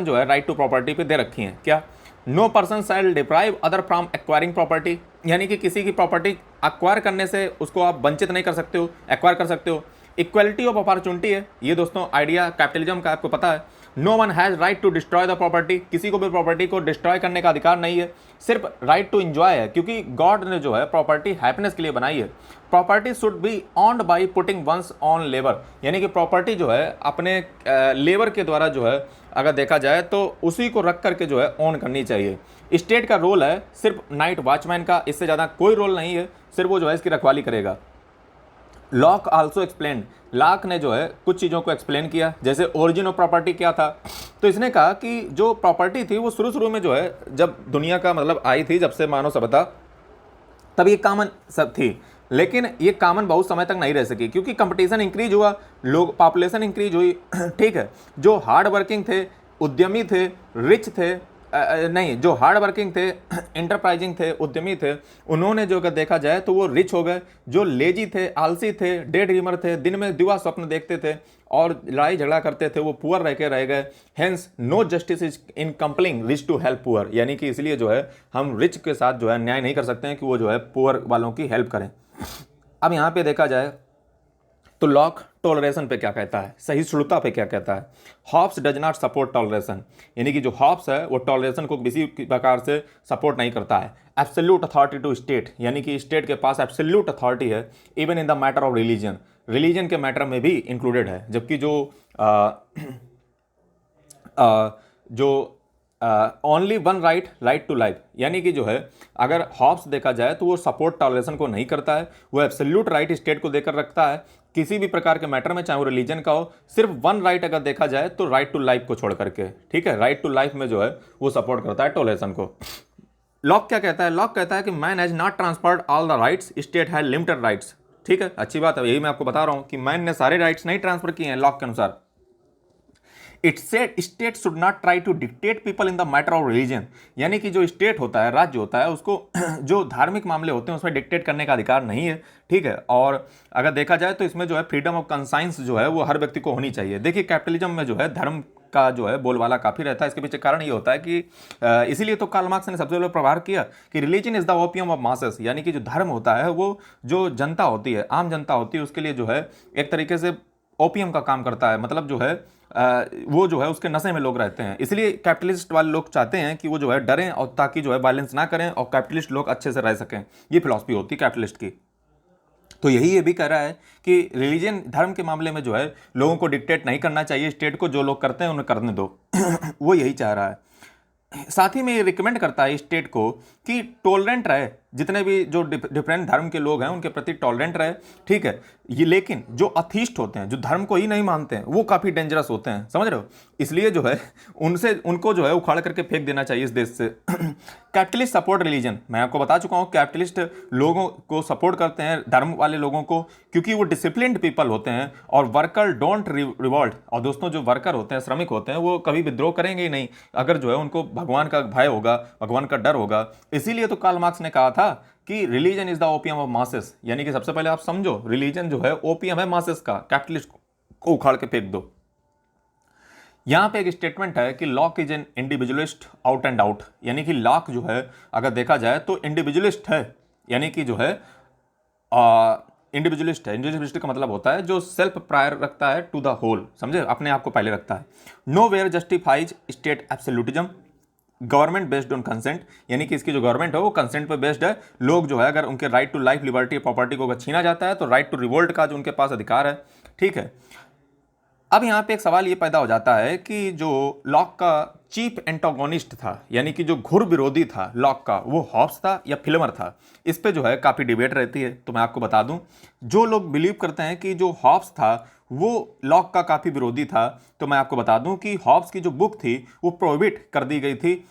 जो है राइट टू प्रॉपर्टी पे दे रखी हैं। क्या? No person shall deprive other from acquiring property, यानी कि किसी की प्रॉपर्टी एक्वायर करने से उसको आप वंचित नहीं कर सकते हो, एक्वायर कर सकते हो। इक्वलिटी ऑफ अपॉर्चुनिटी है ये दोस्तों आइडिया कैपिटलिज्म का, आपको पता है। No one has right to destroy the property, किसी को भी प्रॉपर्टी को डिस्ट्रॉय करने का अधिकार नहीं है, सिर्फ राइट टू एंजॉय है, क्योंकि गॉड ने जो है प्रॉपर्टी हैप्पीनेस के लिए बनाई है। Property should be owned by putting one's own labour, यानी कि प्रॉपर्टी जो है अपने लेबर के द्वारा जो है अगर देखा जाए तो उसी को रख करके जो है ऑन करनी चाहिए। स्टेट का रोल है सिर्फ नाइट वॉचमैन का, इससे ज़्यादा कोई रोल नहीं है, सिर्फ वो जो है इसकी रखवाली करेगा। लॉक आल्सो एक्सप्लेन, लॉक ने जो है कुछ चीज़ों को एक्सप्लेन किया, जैसे ओरिजिन ऑफ प्रॉपर्टी क्या था। तो इसने कहा कि जो प्रॉपर्टी थी वो शुरू में जो है जब दुनिया का मतलब आई थी, जब से मानव सभ्यता, तब ये कॉमन सब थी, लेकिन ये कॉमन बहुत समय तक नहीं रह सकी क्योंकि कंपटीशन इंक्रीज हुआ, लोग पॉपुलेशन इंक्रीज हुई, ठीक है। जो हार्ड वर्किंग थे, उद्यमी थे, रिच थे, नहीं, जो हार्ड वर्किंग थे, इंटरप्राइजिंग थे, उद्यमी थे, उन्होंने जो अगर देखा जाए तो वो रिच हो गए। जो लेजी थे, आलसी थे, डे ड्रीमर थे, दिन में दिवा स्वप्न देखते थे और लड़ाई झगड़ा करते थे, वो पुअर रह के रह गए। Hence no justice is in compelling rich to help poor, यानी कि इसलिए जो है हम रिच के साथ जो है न्याय नहीं कर सकते हैं कि वो जो है पुअर वालों की हेल्प करें। अब यहाँ पे देखा जाए तो लॉक टॉलरेशन पे क्या कहता है, सहिष्णुता पे क्या कहता है। Hobbes does not support toleration, यानी कि जो हॉब्स है वो टॉलरेशन को किसी प्रकार से सपोर्ट नहीं करता है। एब्सोल्यूट अथॉरिटी टू स्टेट, यानी कि स्टेट के पास एब्सोल्यूट अथॉरिटी है even in the matter of religion, religion के मैटर में भी इंक्लूडेड है। जबकि जो only one right to life, यानी कि जो है अगर हॉब्स देखा जाए तो वो सपोर्ट टॉलरेशन को नहीं करता है, वो एब्सोल्यूट राइट स्टेट को देकर रखता है किसी भी प्रकार के मैटर में, चाहे वो रिलीजन का हो। सिर्फ वन राइट अगर देखा जाए तो राइट टू लाइफ को छोड़ करके, ठीक है, राइट टू लाइफ में जो है वो सपोर्ट करता है टॉलरेशन को। लॉक क्या कहता है? लॉक कहता है कि man has not transferred all the rights, state has limited rights, ठीक है, अच्छी बात है, यही मैं आपको बता रहा हूं कि मैन ने सारे राइट्स नहीं ट्रांसफर किए हैं लॉक के अनुसार। It said state should not try to dictate people in the matter of religion, यानी कि जो स्टेट होता है, राज्य होता है, उसको जो धार्मिक मामले होते हैं उसमें डिक्टेट करने का अधिकार नहीं है, ठीक है। और अगर देखा जाए तो इसमें जो है फ्रीडम ऑफ कंसाइंस जो है वो हर व्यक्ति को होनी चाहिए। देखिए कैपिटलिज्म में जो है धर्म का जो है बोलबाला काफ़ी रहता है। इसके पीछे कारण ये होता है कि इसीलिए तो कार्ल मार्क्स ने सबसे पहले प्रहार किया कि religion is the opium of masses, यानी कि जो धर्म होता है वो जो जनता होती है, आम जनता होती है, उसके लिए जो है एक तरीके से ओपियम का काम करता है। मतलब जो है वो जो है उसके नशे में लोग रहते हैं। इसलिए कैपिटलिस्ट वाले लोग चाहते हैं कि वो जो है डरें और ताकि जो है वायलेंस ना करें और कैपिटलिस्ट लोग अच्छे से रह सकें। ये फिलॉसफी होती है कैपिटलिस्ट की। तो यही ये भी कह रहा है कि रिलीजन धर्म के मामले में जो है लोगों को डिक्टेट नहीं करना चाहिए, स्टेट को जो लोग करते हैं उन्हें करने दो। वो यही चाह रहा है। साथ ही में ये रिकमेंड करता है स्टेट को कि टॉलरेंट रहे, जितने भी जो डिफरेंट धर्म के लोग हैं उनके प्रति टॉलरेंट रहे, ठीक है। ये लेकिन जो अथीस्ट होते हैं, जो धर्म को ही नहीं मानते हैं, वो काफ़ी डेंजरस होते हैं, समझ रहे हो। इसलिए जो है उनको जो है उखाड़ करके फेंक देना चाहिए इस देश से। कैपिटलिस्ट सपोर्ट रिलीजन, मैं आपको बता चुका हूँ कैपिटलिस्ट लोगों को सपोर्ट करते हैं, धर्म वाले लोगों को, क्योंकि वो डिसिप्लिन्ड पीपल होते हैं और वर्कर डोंट रिवॉल्ट। और दोस्तों जो वर्कर होते हैं, श्रमिक होते हैं, वो कभी विद्रोह करेंगे ही नहीं अगर जो है उनको भगवान का भय होगा, भगवान का डर होगा। इसीलिए तो कार्ल मार्क्स ने कहा था कि religion is the opium of masses, यानी कि सबसे पहले आप समझो रिलीजन जो है ओपियम है मासेस का, कैपिटलिस्ट को उखाड़ के फेंक दो। यहां पे एक स्टेटमेंट है कि lock is an individualist out and out, यानी कि लॉक जो है अगर देखा जाए तो इंडिविजुअलिस्ट है, यानी कि जो है इंडिविजुअलिस्ट है। इंडिविजुअलिस्ट का मतलब होता है जो सेल्फ प्रायर रखता है टू द होल, समझे, अपने आप को पहले रखता है। Nowhere justifies state absolutism, government based on consent, यानी कि इसकी जो गवर्नमेंट है वो कंसेंट पे बेस्ड है। लोग जो है अगर उनके right to life, liberty, property को अगर छीना जाता है तो राइट टू रिवोल्ट का जो उनके पास अधिकार है, ठीक है। अब यहाँ पे एक सवाल ये पैदा हो जाता है कि जो लॉक का चीफ एंटागोनिस्ट था, यानी कि जो घुर विरोधी था लॉक का, वो हॉब्स था या फिल्मर था। इस पे जो है काफ़ी डिबेट रहती है। तो मैं आपको बता दूं, जो लोग बिलीव करते हैं कि जो हॉब्स था वो लॉक का काफ़ी विरोधी था, तो मैं आपको बता दूं कि हॉब्स की जो बुक थी वो प्रोहिबिट कर दी गई थी।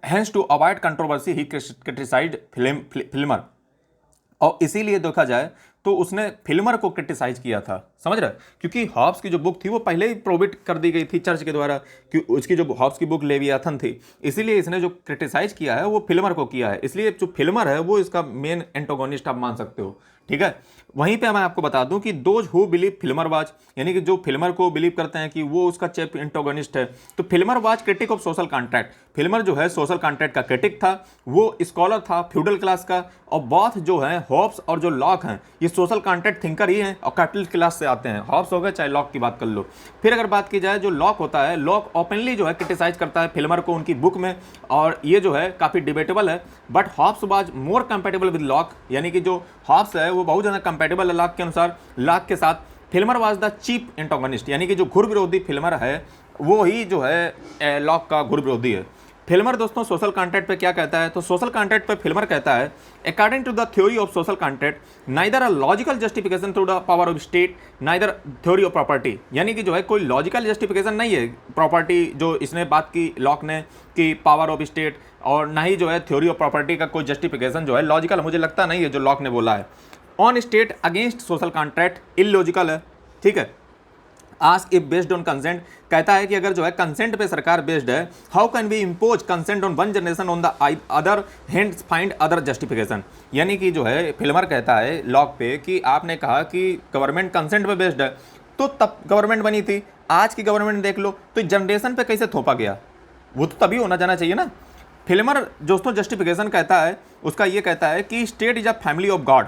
Hence to avoid controversy he criticised Filmer, और इसीलिए देखा जाए तो उसने फिल्मर को क्रिटिसाइज किया था, समझ रहे, क्योंकि हॉब्स की जो बुक थी वो पहले ही प्रोहिबिट कर दी गई थी चर्च के द्वारा, कि उसकी जो हॉब्स की बुक लेवियाथन थी। इसीलिए इसने जो क्रिटिसाइज किया है वो फिल्मर को किया है। इसलिए जो फिल्मर है वो इसका मेन एंटागोनिस्ट आप मान सकते हो, ठीक है। वहीं पे मैं आपको बता दूं कि those who believe Filmer was, यानी कि जो फिल्मर को बिलीव करते हैं कि वो उसका चीफ एंटागोनिस्ट है, तो Filmer was critic of social contract. Filmer जो है सोशल कॉन्ट्रैक्ट का क्रिटिक था, वो स्कॉलर था फ्यूडल क्लास का। और बोथ जो है हॉब्स और जो लॉक हैं ये सोशल कॉन्ट्रैक्ट थिंकर ही हैं और कैपिटलिस्ट क्लास से आते हैं। हॉब्स हो गए चाहे लॉक की बात कर लो। फिर अगर बात की जाए जो लॉक होता है, लॉक ओपनली जो है क्रिटिसाइज करता है फिल्मर को उनकी बुक में, और ये जो है काफ़ी डिबेटेबल है। But Hobbes was more compatible with Locke, यानी कि जो हॉब्स है वो बहुत ज़्यादा कंपेटेबल है लॉक के अनुसार, लॉक के साथ। Filmer was the chief antagonist, यानी कि जो घुर विरोधी फिल्मर है वो ही जो है लॉक का घुर विरोधी है। फिल्मर दोस्तों सोशल कॉन्ट्रैक्ट पे क्या कहता है, तो सोशल कॉन्ट्रैक्ट पे फिल्मर कहता है according to the theory of social contract neither a logical justification through the power of state neither theory of property, यानी कि जो है कोई लॉजिकल जस्टिफिकेशन नहीं है प्रॉपर्टी जो इसने बात की लॉक ने कि पावर ऑफ स्टेट, और ना ही जो है थ्योरी ऑफ प्रॉपर्टी का कोई जस्टिफिकेशन जो है लॉजिकल मुझे लगता नहीं है जो लॉक ने बोला है। On state against social contract illogical है, ठीक है। Ask if based on consent, कहता है कि अगर जो है कंसेंट पे सरकार बेस्ड है, how can we impose consent on one generation on the other hand find other justification, यानी कि जो है फिल्मर कहता है लॉक पे कि आपने कहा कि गवर्नमेंट कंसेंट पे बेस्ड है, तो तब गवर्नमेंट बनी थी, आज की गवर्नमेंट देख लो तो जनरेशन पे कैसे थोपा गया, वो तो तभी होना जाना चाहिए ना। फिल्मर दोस्तों जस्टिफिकेशन कहता है उसका, ये कहता है कि state is a family of God.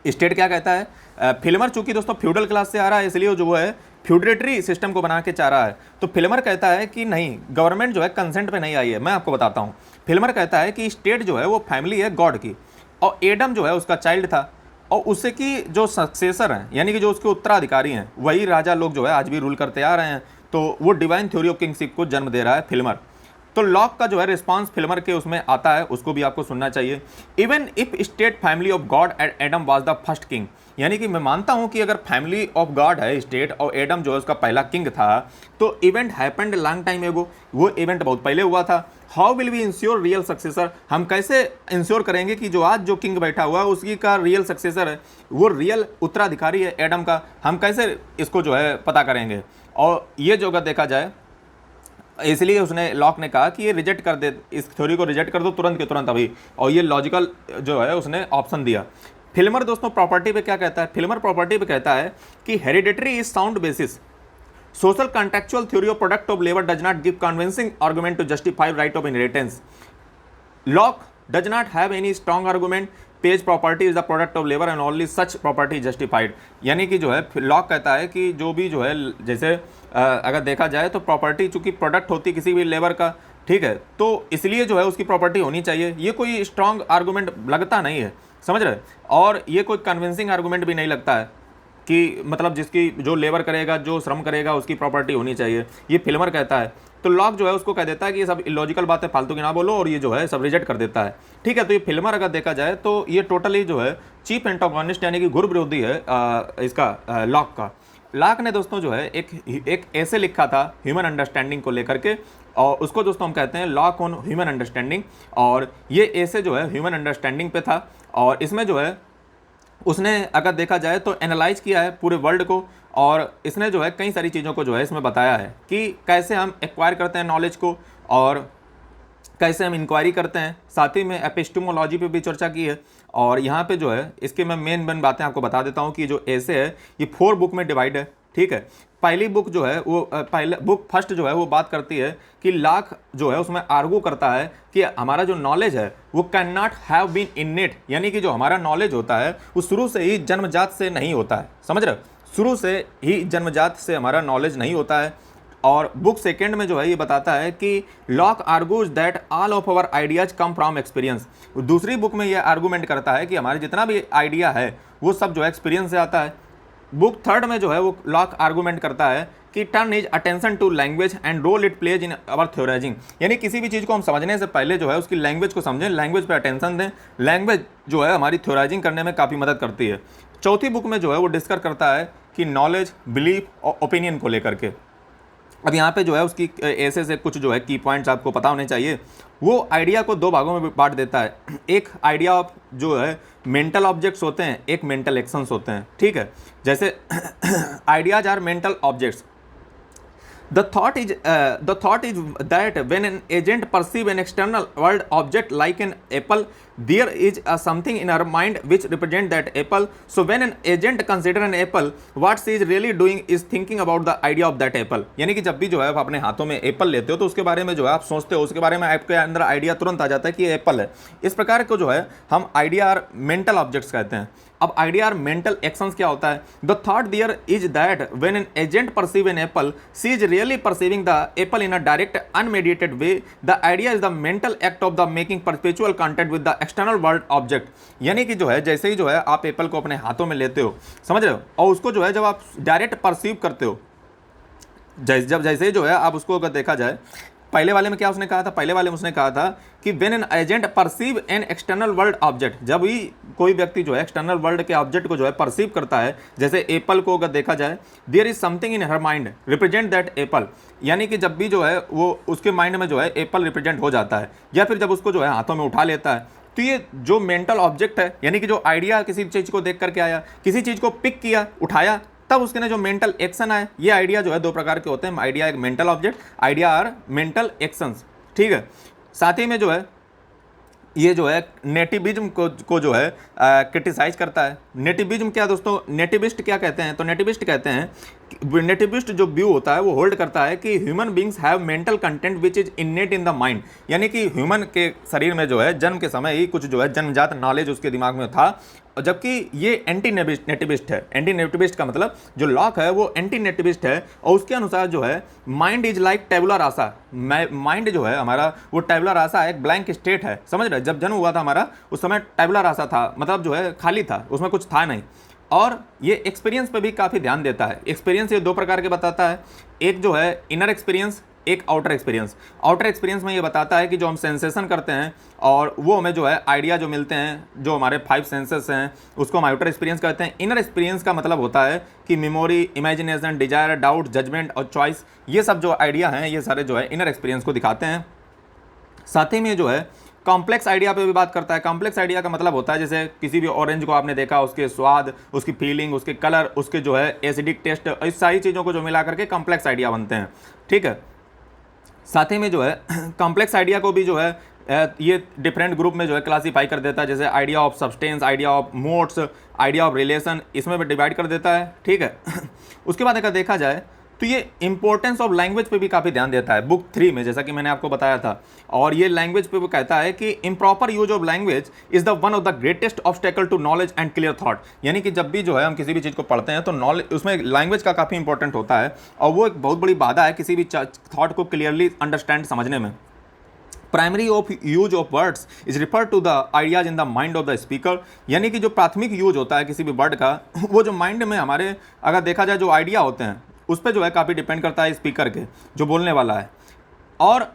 State क्या कहता है, फिल्मर चूंकि दोस्तों फ्यूडल क्लास से आ रहा है इसलिए जो है फ्यूडरेटरी सिस्टम को बना के चाह रहा है, तो फिल्मर कहता है कि नहीं गवर्नमेंट जो है कंसेंट पे नहीं आई है। मैं आपको बताता हूँ, फिल्मर कहता है कि स्टेट जो है वो फैमिली है गॉड की, और एडम जो है उसका चाइल्ड था, और उससे की जो सक्सेसर हैं यानी कि जो उसके उत्तराधिकारी हैं वही राजा लोग जो है आज भी रूल करते आ रहे हैं, तो वो डिवाइन थ्योरी ऑफ किंगशिप को जन्म दे रहा है फिल्मर। तो लॉक का जो है रिस्पांस फिल्मर के उसमें आता है, उसको भी आपको सुनना चाहिए। Even if state family of God and Adam was the first king, यानी कि मैं मानता हूं कि अगर फैमिली ऑफ गॉड है स्टेट और एडम जो है उसका पहला किंग था, तो इवेंट हैपेंड लॉन्ग टाइम एगो, वो इवेंट बहुत पहले हुआ था। How will we ensure real successor, हम कैसे इंश्योर करेंगे कि जो आज जो किंग बैठा हुआ है उसकी का रियल सक्सेसर है, वो रियल उत्तराधिकारी है एडम का, हम कैसे इसको जो है पता करेंगे। और ये जो अगर देखा जाए इसलिए उसने लॉक ने कहा कि ये रिजेक्ट कर दे, इस थ्योरी को रिजेक्ट कर दो तुरंत के तुरंत अभी, और ये लॉजिकल जो है उसने ऑप्शन दिया। फिल्मर दोस्तों प्रॉपर्टी पे क्या कहता है, फिल्मर प्रॉपर्टी पे कहता है कि hereditary is sound basis social contractual theory of product of labour does not give convincing argument to justify right of inheritance. Locke does not have any strong argument page property is the product of labour and only such property justified. यानी कि जो है lock कहता है कि जो भी जो है जैसे अगर देखा जाए तो प्रॉपर्टी चूंकि प्रोडक्ट होती किसी भी लेबर का, ठीक है, तो इसलिए जो है उसकी प्रॉपर्टी होनी चाहिए। ये कोई स्ट्रॉन्ग आर्गूमेंट लगता नहीं है, समझ रहे, और ये कोई कन्विंसिंग आर्गूमेंट भी नहीं लगता है कि मतलब जिसकी जो लेबर करेगा जो श्रम करेगा उसकी प्रॉपर्टी होनी चाहिए, ये फिल्मर कहता है। तो लॉक जो है उसको कह देता है कि ये सब इलॉजिकल बातें फालतू की ना बोलो, और ये जो है सब रिजेक्ट कर देता है, ठीक है। तो ये फिल्मर अगर देखा जाए तो ये टोटली जो है चीफ एंटागोनिस्ट यानी कि घुर विरोधी है इसका लॉक का। लॉक ने दोस्तों जो है एक ऐसे लिखा था ह्यूमन अंडरस्टैंडिंग को लेकर के, और उसको दोस्तों हम कहते हैं लॉक ऑन ह्यूमन अंडरस्टैंडिंग। और ये ऐसे जो है ह्यूमन अंडरस्टैंडिंग पे था, और इसमें जो है उसने अगर देखा जाए तो एनालाइज किया है पूरे वर्ल्ड को, और इसने जो है कई सारी चीज़ों को जो है इसमें बताया है कि कैसे हम एक्वायर करते हैं नॉलेज को और कैसे हम इंक्वायरी करते हैं। साथ ही में एपिस्टेमोलॉजी पे भी चर्चा की है। और यहाँ पे जो है इसके मैं मेन बातें आपको बता देता हूँ कि जो ऐसे है ये 4 बुक में डिवाइड है, ठीक है। पहली बुक जो है वो पहले बुक फर्स्ट जो है वो बात करती है कि लॉक जो है उसमें आर्गू करता है कि हमारा जो नॉलेज है वो can not have been innate, यानी कि जो हमारा नॉलेज होता है वो शुरू से ही जन्मजात से नहीं होता है, समझ रहे हो, शुरू से ही जन्मजात से हमारा नॉलेज नहीं होता है। और बुक सेकेंड में जो है ये बताता है कि Locke argues that all of our ideas come from experience. दूसरी बुक में ये आर्गूमेंट करता है कि हमारे जितना भी आइडिया है वो सब जो है एक्सपीरियंस से आता है। बुक थर्ड में जो है वो लॉक आर्गूमेंट करता है कि turn is attention to language and role it plays in our theorising, यानी किसी भी चीज़ को हम समझने से पहले जो है उसकी लैंग्वेज को समझें, लैंग्वेज पे अटेंशन दें। लैंग्वेज जो है हमारी थ्योराइजिंग करने में काफ़ी मदद करती है। चौथी बुक में जो है वो डिस्कस करता है कि नॉलेज, बिलीफ और ओपिनियन को लेकर के। अब यहाँ पे जो है उसकी ऐसे से कुछ जो है की पॉइंट्स आपको पता होने चाहिए। वो आइडिया को 2 भागों में बांट देता है, एक आइडिया ऑफ जो है मेंटल ऑब्जेक्ट्स होते हैं, एक मेंटल एक्शंस होते हैं, ठीक है। जैसे ideas are mental objects. The thought is that when an agent perceives an external world object like an apple, there is something in our mind which represents that apple. So when an agent considers an apple, what she is really doing is thinking about the idea of that apple. यानी कि जब भी जो है आप अपने हाथों में एप्पल लेते हो तो उसके बारे में जो है आप सोचते हो, उसके बारे में आपके अंदर आइडिया तुरंत आ जाता है कि ये एप्पल है। इस प्रकार को जो है हम आइडिया और मेंटल ऑब्जेक्ट्स कहते हैं। अब आइडिया और मेंटल एक्शंस क्या होता है? The thought there is that when an agent perceive an apple, she is really perceiving the apple in a direct unmediated way. The idea is the mental act of the making perceptual contact with the external world object. यानी कि जो है जैसे ही जो है आप Apple को अपने हाथों में लेते हो, समझ रहे हो, और उसको जो है जब आप डायरेक्ट परसीव करते हो, जैसे ही जो है आप उसको अगर देखा जाए, पहले वाले में क्या उसने कहा था? पहले वाले में उसने कहा था कि when an agent perceive an external world object, जब भी कोई व्यक्ति जो है एक्सटर्नल वर्ल्ड के ऑब्जेक्ट को जो है परसीव करता है, जैसे एप्पल को अगर देखा जाए, there is something in her mind represent that apple. यानी कि जब भी जो है वो उसके माइंड में जो है एप्पल रिप्रेजेंट हो जाता है, या फिर जब उसको जो है हाथों में उठा लेता है, तो ये जो मेंटल ऑब्जेक्ट है, यानी कि जो आइडिया किसी चीज़ को देख करके आया, किसी चीज़ को पिक किया, उठाया, तब उसके ने जो मेंटल एक्शन आए। ये आइडिया जो है 2 प्रकार के होते हैं, आइडिया एक मेंटल ऑब्जेक्ट, आइडिया और मेंटल एक्शंस, ठीक है। साथ ही में जो है ये जो है नेटिविज्म को जो है क्रिटिसाइज करता है। नेटिविज्म क्या दोस्तों? नेटिविस्ट क्या कहते हैं? तो नेटिविस्ट कहते हैं, नेटिविस्ट जो व्यू होता है वो होल्ड करता है कि human beings have mental content which is इनेट in the mind. यानी कि ह्यूमन के शरीर में जो है जन्म के समय ही कुछ जो है जन्मजात नॉलेज उसके दिमाग में था, जबकि ये एंटी नेटिविस्ट है। एंटी नेटिविस्ट का मतलब जो लॉक है वो एंटी नेटिविस्ट है, और उसके अनुसार जो है mind is like टेबुला Rasa. Mind जो है हमारा वो टेबुला रासा एक ब्लैंक स्टेट है, समझ रहे? जब जन्म हुआ था हमारा उस समय टेबुला रासा था, मतलब जो है खाली था, उसमें कुछ था नहीं। और ये एक्सपीरियंस पे भी काफ़ी ध्यान देता है। एक्सपीरियंस ये 2 प्रकार के बताता है, एक जो है इनर एक्सपीरियंस, एक आउटर एक्सपीरियंस। आउटर एक्सपीरियंस में ये बताता है कि जो हम सेंसेशन करते हैं और वो हमें जो है आइडिया जो मिलते हैं, जो हमारे 5 सेंसेस हैं, उसको हम आउटर एक्सपीरियंस कहते हैं। इनर एक्सपीरियंस का मतलब होता है कि memory, imagination, desire, doubt, judgement और चॉइस, ये सब जो आइडिया हैं ये सारे जो है इनर एक्सपीरियंस को दिखाते हैं। साथ ही में जो है कॉम्प्लेक्स आइडिया पे भी बात करता है। कॉम्प्लेक्स आइडिया का मतलब होता है जैसे किसी भी ऑरेंज को आपने देखा, उसके स्वाद, उसकी फीलिंग, उसके कलर, उसके जो है एसिडिक टेस्ट, इस सारी चीज़ों को जो मिला करके कॉम्प्लेक्स आइडिया बनते हैं, ठीक है। साथ ही में जो है कॉम्प्लेक्स आइडिया को भी जो है ये डिफरेंट ग्रुप में जो है क्लासीफाई कर देता है, जैसे idea of substance, idea of modes, idea of relation, इसमें भी डिवाइड कर देता है, ठीक है। उसके बाद अगर देखा जाए तो ये इंपॉर्टेंस ऑफ लैंग्वेज पे भी काफ़ी ध्यान देता है बुक 3 में, जैसा कि मैंने आपको बताया था। और ये लैंग्वेज पे वो कहता है कि improper use of language is the one of the greatest obstacle to knowledge and clear thought. यानी कि जब भी जो है हम किसी भी चीज़ को पढ़ते हैं तो नॉलेज उसमें लैंग्वेज का काफ़ी इंपॉर्टेंट होता है, और वो एक बहुत बड़ी बाधा है किसी भी थॉट को क्लियरली अंडरस्टैंड समझने में। Primary of use of words is refer to the ideas in the mind of the speaker. यानी कि जो प्राथमिक यूज होता है किसी भी वर्ड का, वो जो माइंड में हमारे अगर देखा जाए जो आइडिया होते हैं उस पर जो है काफ़ी डिपेंड करता है स्पीकर के, जो बोलने वाला है। और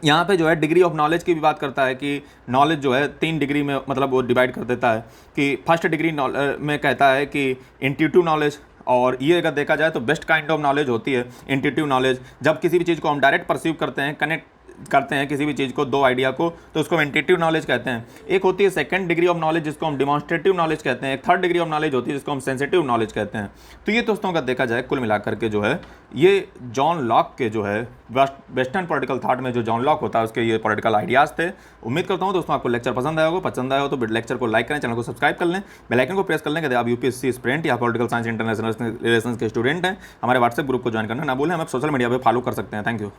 यहाँ पे जो है डिग्री ऑफ नॉलेज की भी बात करता है कि नॉलेज जो है 3 डिग्री में मतलब वो डिवाइड कर देता है, कि फर्स्ट डिग्री में कहता है कि इंट्यूटिव नॉलेज, और ये अगर देखा जाए तो बेस्ट काइंड ऑफ नॉलेज होती है इंट्यूटिव नॉलेज। जब किसी भी चीज़ को हम डायरेक्ट परसीव करते हैं, कनेक्ट करते हैं किसी भी चीज़ को, दो आइडिया को, तो उसको हम इंट्यूटिव नॉलेज कहते हैं। एक होती है सेकंड डिग्री ऑफ नॉलेज जिसको हम डिमॉन्स्ट्रेटिव नॉलेज कहते हैं। एक थर्ड डिग्री ऑफ नॉलेज होती है जिसको हम सेंसिटिव नॉलेज कहते हैं। तो ये दोस्तों अगर देखा जाए कुल मिलाकर के जो है ये जॉन लॉक के जो है वेस्टर्न पॉलिटिकल थॉट में जो जॉन लॉक होता है उसके ये पॉलिटिकल आइडियाज़ थे। उम्मीद करता हूँ दोस्तों आपको लेक्चर पसंद आया होगा। पसंद आया हो तो लेक्चर को लाइक करें, चैनल को सब्सक्राइब कर लें, बेल आइकन को प्रेस कर लें। यदि आप यूपीएससी एस्पिरेंट या पॉलिटिकल साइंस इंटरनेशनल रिलेशंस के स्टूडेंट हैं, हमारे व्हाट्सएप ग्रुप को ज्वाइन करना ना भूलें। हम सोशल मीडिया पर फॉलो कर सकते हैं। Thank you.